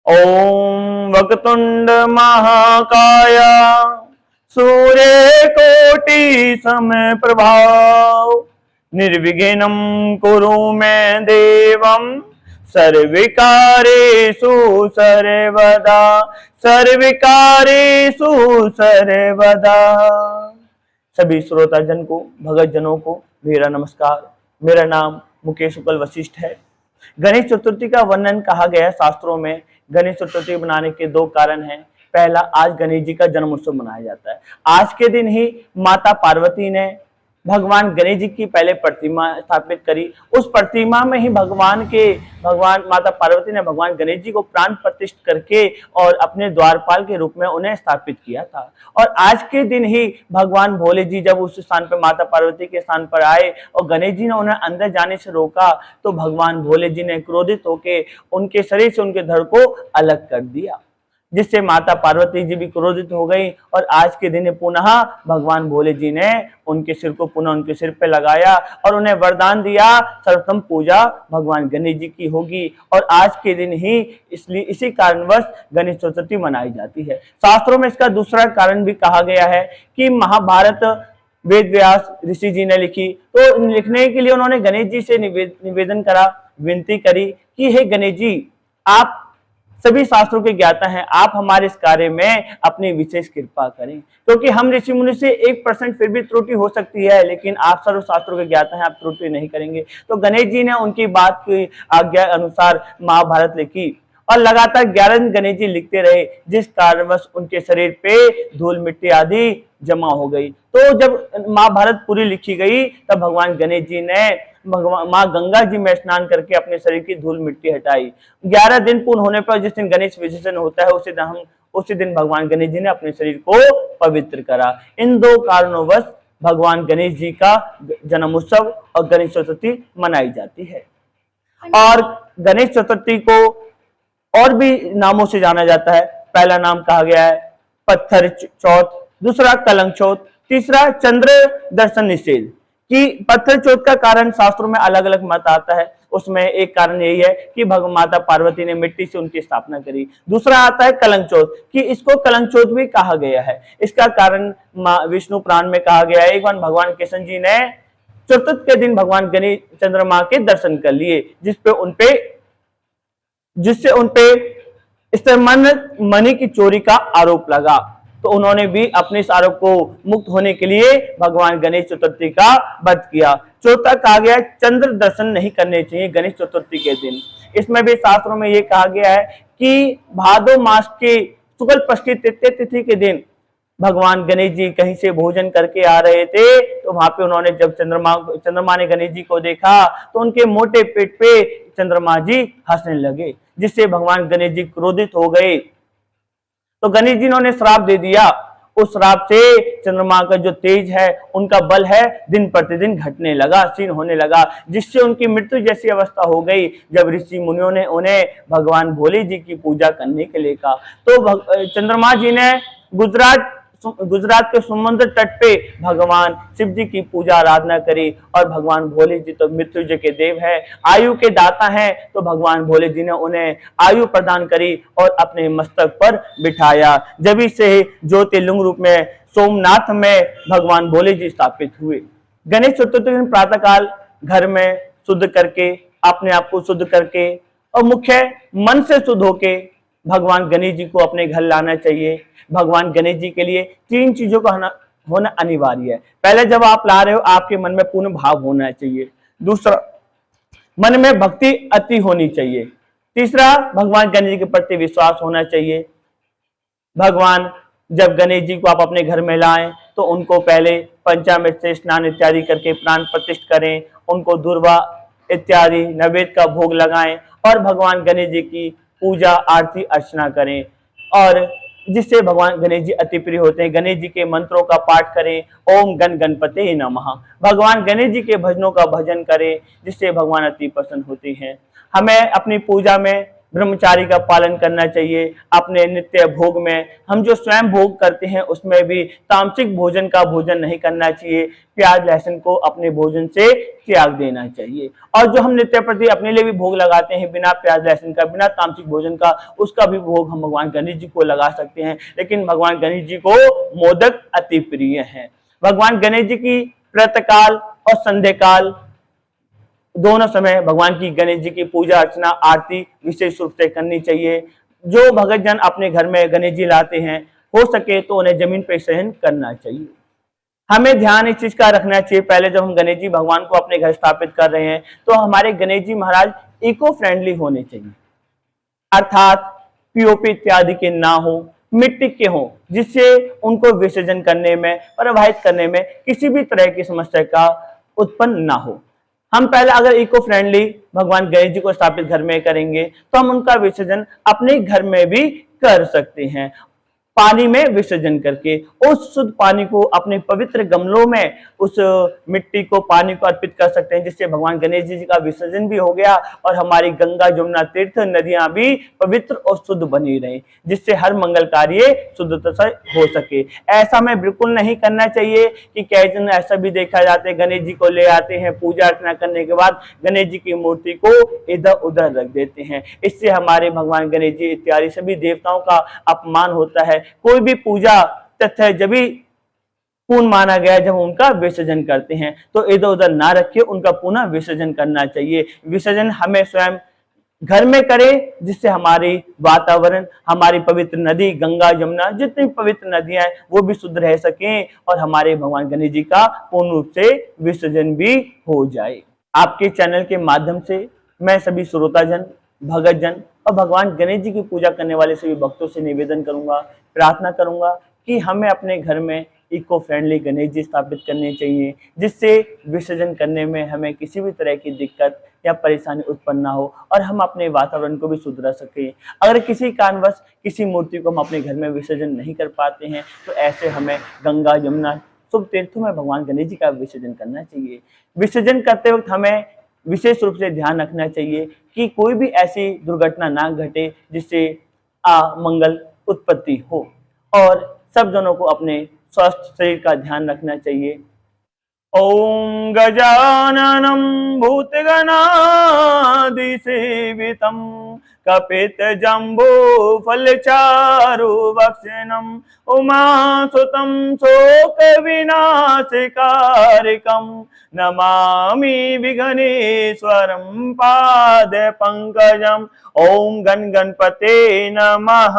ओम वक्रतुंड महाकाय सूर्यकोटि समप्रभाव निर्विघ्नं कुरु मे देवं सर्विकारेषु सर्वदा सर्विकारेषु सर्वदा। सभी श्रोताजन को, भगत जनों को मेरा नमस्कार। मेरा नाम मुकेश शुक्ल वशिष्ठ है। गणेश चतुर्थी का वर्णन कहा गया है शास्त्रों में। गणेश चतुर्थी मनाने के दो कारण हैं। पहला, आज गणेश जी का जन्म उत्सव मनाया जाता है। आज के दिन ही माता पार्वती ने भगवान गणेश जी की पहले प्रतिमा स्थापित करी। उस प्रतिमा में ही भगवान माता पार्वती ने भगवान गणेश जी को प्राण प्रतिष्ठित करके और अपने द्वारपाल के रूप में उन्हें स्थापित किया था। और आज के दिन ही भगवान भोले जी जब उस स्थान पर माता पार्वती के स्थान पर आए और गणेश जी ने उन्हें अंदर जाने से रोका, तो भगवान भोले जी ने क्रोधित होकर उनके शरीर से उनके धड़ को अलग कर दिया, जिससे माता पार्वती जी भी क्रोधित हो गई। और आज के दिन पुनः भगवान भोले जी ने उनके सिर को पुनः उनके सिर पे लगाया और उन्हें वरदान दिया, सर्वप्रथम पूजा भगवान गणेश जी की होगी। और आज के दिन ही इसलिए इसी कारणवश गणेश चतुर्थी मनाई जाती है। शास्त्रों में इसका दूसरा कारण भी कहा गया है कि महाभारत वेद व्यास ऋषि जी ने लिखी, तो लिखने के लिए उन्होंने गणेश जी से निवेदन करा, विनती करी कि हे गणेश जी, आप सभी शास्त्रों के ज्ञाता हैं, आप हमारे इस कार्य में अपनी विशेष कृपा करें, क्योंकि हम ऋषि मुनि से 1% फिर भी त्रुटि हो सकती है, लेकिन आप सर्व शास्त्रों के ज्ञाता हैं, आप त्रुटि नहीं करेंगे। तो गणेश जी ने उनकी बात की आज्ञा अनुसार महाभारत लिखी और लगातार 11 दिन गणेश जी लिखते रहे, जिस कारणवश उनके शरीर पे धूल मिट्टी आदि जमा हो गई। तो जब महाभारत पूरी लिखी गई तब भगवान गणेश जी ने माँ गंगा जी में स्नान करके अपने शरीर की धूल मिट्टी हटाई। 11 दिन पूर्ण होने पर जिस दिन गणेश विसर्जन होता है उसी दिन भगवान गणेश जी ने अपने शरीर को पवित्र करा। इन दो कारणोंवश भगवान गणेश जी का जन्म उत्सव और गणेश चतुर्थी मनाई जाती है। और गणेश चतुर्थी को और भी नामों से जाना जाता है। पहला नाम कहा गया है पत्थर चौथ, दूसरा कलंक चौथ, तीसरा चंद्र दर्शन निषेध। कि पत्थर चौथ का कारण शास्त्रों में अलग अलग मत आता है। उसमें एक कारण यही है कि माता पार्वती ने मिट्टी से उनकी स्थापना करी। दूसरा आता है कलंक चौथ, कि इसको कलंक चौथ भी कहा गया है। इसका कारण विष्णु पुराण में कहा गया है। एक बार भगवान कृष्ण जी ने चतुर्थ के दिन भगवान गणेश चंद्रमा के दर्शन कर लिए, जिससे उनपे मणि की चोरी का आरोप लगा। तो उन्होंने भी अपने इस आरोप को मुक्त होने के लिए भगवान गणेश चतुर्थी का व्रत किया। चौथा कहा गया चंद्र दर्शन नहीं करने चाहिए गणेश चतुर्थी के दिन। इसमें भी शास्त्रों में ये कहा गया है कि भादो मास के शुक्ल पक्ष की तृतीय तिथि के दिन भगवान गणेश जी कहीं से भोजन करके आ रहे थे, तो वहां पे उन्होंने जब चंद्रमा ने गणेश जी को देखा तो उनके मोटे पेट पे चंद्रमा जी हंसने लगे, जिससे भगवान गणेश जी क्रोधित हो गए। तो गणेश जी ने श्राप दे दिया। उस श्राप से चंद्रमा का जो तेज है, उनका बल है, दिन प्रतिदिन घटने लगा, क्षीण होने लगा, जिससे उनकी मृत्यु जैसी अवस्था हो गई। जब ऋषि मुनियों ने उन्हें भगवान भोले जी की पूजा करने के लिए कहा, तो चंद्रमा जी ने गुजरात के समुद्र तट पे भगवान शिव जी की पूजा आराधना करी। और भगवान भोले जी तो मृत्युंजय के देव है, आयु के दाता हैं, तो भगवान भोले जी ने उन्हें आयु प्रदान करी और अपने मस्तक पर बिठाया। जब से ज्योतिर्लिंग रूप में सोमनाथ में भगवान भोले जी स्थापित हुए। गणेश चतुर्थी दिन प्रातः काल घर में शुद्ध करके, अपने आप को शुद्ध करके और मुख्य मन से शुद्ध होके भगवान गणेश जी को अपने घर लाना चाहिए। भगवान गणेश जी के लिए 3 चीजों का होना अनिवार्य है। पहले, जब आप ला रहे हो आपके मन में पूर्ण भाव होना चाहिए। दूसरा, मन में भक्ति अति होनी चाहिए। तीसरा, भगवान गणेश जी के प्रति विश्वास होना चाहिए। भगवान जब गणेश जी को आप अपने घर में लाएं तो उनको पहले पंचामृत से स्नान इत्यादि करके प्राण प्रतिष्ठित करें, उनको दूर्वा इत्यादि नैवेद्य का भोग लगाएं और भगवान गणेश जी की पूजा आरती अर्चना करें, और जिससे भगवान गणेश जी अति प्रिय होते हैं। गणेश जी के मंत्रों का पाठ करें, ओम गण गणपते नमः। भगवान गणेश जी के भजनों का भजन करें, जिससे भगवान अति प्रसन्न होते हैं। हमें अपनी पूजा में ब्रह्मचारी का पालन करना चाहिए। अपने नित्य भोग में हम जो स्वयं भोग करते हैं उसमें भी तामसिक भोजन का भोजन नहीं करना चाहिए। प्याज लहसुन को अपने भोजन से त्याग देना चाहिए। और जो हम नित्य प्रति अपने लिए भी भोग लगाते हैं बिना प्याज लहसुन का, बिना तामसिक भोजन का, उसका भी भोग हम भगवान गणेश जी को लगा सकते हैं। लेकिन भगवान गणेश जी को मोदक अति प्रिय है। भगवान गणेश जी की प्रातःकाल और संध्या काल दोनों समय भगवान की गणेश जी की पूजा अर्चना आरती विशेष रूप से करनी चाहिए। जो भगत जन अपने घर में गणेश जी लाते हैं, हो सके तो उन्हें जमीन पर सहन करना चाहिए। हमें ध्यान इस चीज का रखना चाहिए, पहले जब हम गणेश जी भगवान को अपने घर स्थापित कर रहे हैं तो हमारे गणेश जी महाराज इको फ्रेंडली होने चाहिए, अर्थात पीओपी इत्यादि के ना हो, मिट्टी के हो, जिससे उनको विसर्जन करने में, प्रवाहित करने में किसी भी तरह की समस्या का उत्पन्न ना हो। हम पहले अगर इको फ्रेंडली भगवान गणेश जी को स्थापित घर में करेंगे तो हम उनका विसर्जन अपने घर में भी कर सकते हैं, पानी में विसर्जन करके। उस शुद्ध पानी को अपने पवित्र गमलों में उस मिट्टी को, पानी को अर्पित कर सकते हैं, जिससे भगवान गणेश जी का विसर्जन भी हो गया और हमारी गंगा जमुना तीर्थ नदियां भी पवित्र और शुद्ध बनी रहे, जिससे हर मंगल कार्य शुद्धता से हो सके। ऐसा हमें बिल्कुल नहीं करना चाहिए कि कई जन ऐसा भी देखा जाता है, गणेश जी को ले आते हैं, पूजा अर्चना करने के बाद गणेश जी की मूर्ति को इधर उधर रख देते हैं। इससे हमारे भगवान गणेश जी इत्यादि सभी देवताओं का अपमान होता है। कोई भी पूजा तथ्य जब भी पूर्ण माना गया जब उनका विसर्जन करते हैं, तो इधर उधर ना रखिए, उनका पुनः विसर्जन करना चाहिए। विसर्जन हमें स्वयं घर में करें, जिससे हमारी वातावरण, हमारी पवित्र नदी गंगा जमुना, जितनी पवित्र नदियां हैं वो भी शुद्ध रह सकें और हमारे भगवान गणेश जी का पूर्ण रूप से विसर्जन भी हो जाए। आपके चैनल के माध्यम से मैं सभी श्रोताजन, भगत जन और भगवान गणेश जी की पूजा करने वाले सभी भक्तों से निवेदन करूंगा, प्रार्थना करूंगा कि हमें अपने घर में इको फ्रेंडली गणेश जी स्थापित करने चाहिए, जिससे विसर्जन करने में हमें किसी भी तरह की दिक्कत या परेशानी उत्पन्न ना हो और हम अपने वातावरण को भी शुद्ध रख सकें। अगर किसी कारणवश किसी मूर्ति को हम अपने घर में विसर्जन नहीं कर पाते हैं तो ऐसे हमें गंगा जमुना शुभ तीर्थों में भगवान गणेश जी का विसर्जन करना चाहिए। विसर्जन करते वक्त हमें विशेष रूप से ध्यान रखना चाहिए कि कोई भी ऐसी दुर्घटना ना घटे जिससे अमंगल उत्पत्ति हो, और सब जनों को अपने स्वस्थ शरीर का ध्यान रखना चाहिए। ओम गजाननं भूतगणाधिसेवितं कपितजम्बूफलचारुभक्षणं उमासुतं शोकविनाशकारिकं नमामि विघ्नेश्वरं पादपङ्कजम्। ओम गण गणपते नमः।